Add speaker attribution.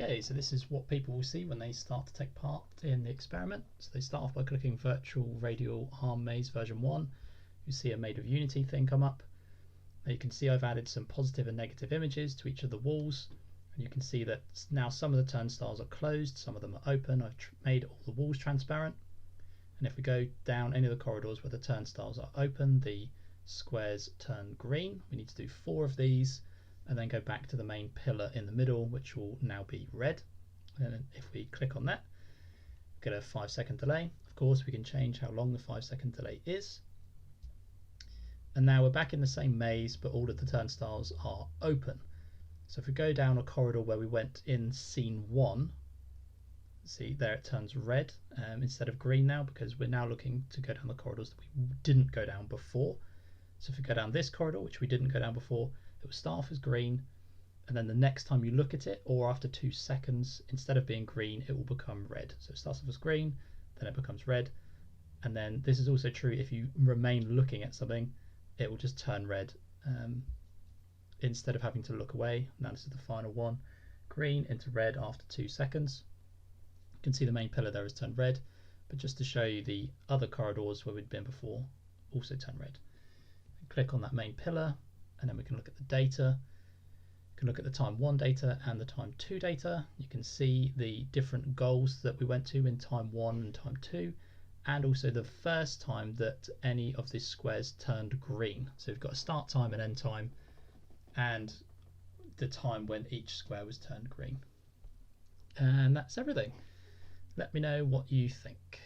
Speaker 1: Okay, so this is what people will see when they start to take part in the experiment. So they start off by clicking Virtual Radial Arm Maze version 1. You see a Made of Unity thing come up. Now you can see I've added some positive and negative images to each of the walls. And you can see that now some of the turnstiles are closed, some of them are open. I've made all the walls transparent. And if we go down any of the corridors where the turnstiles are open, the squares turn green. We need to do 4 of these, and then go back to the main pillar in the middle, which will now be red. And if we click on that, get a 5-second delay. Of course, we can change how long the 5-second delay is. And now we're back in the same maze, but all of the turnstiles are open. So if we go down a corridor where we went in scene 1, see there it turns red instead of green now, because we're now looking to go down the corridors that we didn't go down before. So if we go down this corridor, which we didn't go down before, it will start off as green, and then the next time you look at it, or after 2 seconds, instead of being green, it will become red. So it starts off as green, then it becomes red, and then this is also true if you remain looking at something, it will just turn red instead of having to look away. Now this is the final one, green into red after 2 seconds. You can see the main pillar there has turned red, but just to show you the other corridors where we'd been before also turn red. Click on that main pillar, and then we can look at the data. You can look at the time 1 data and the time 2 data. You can see the different goals that we went to in time 1 and time 2, and also the first time that any of these squares turned green. So we've got a start time and end time, and the time when each square was turned green. And that's everything. Let me know what you think.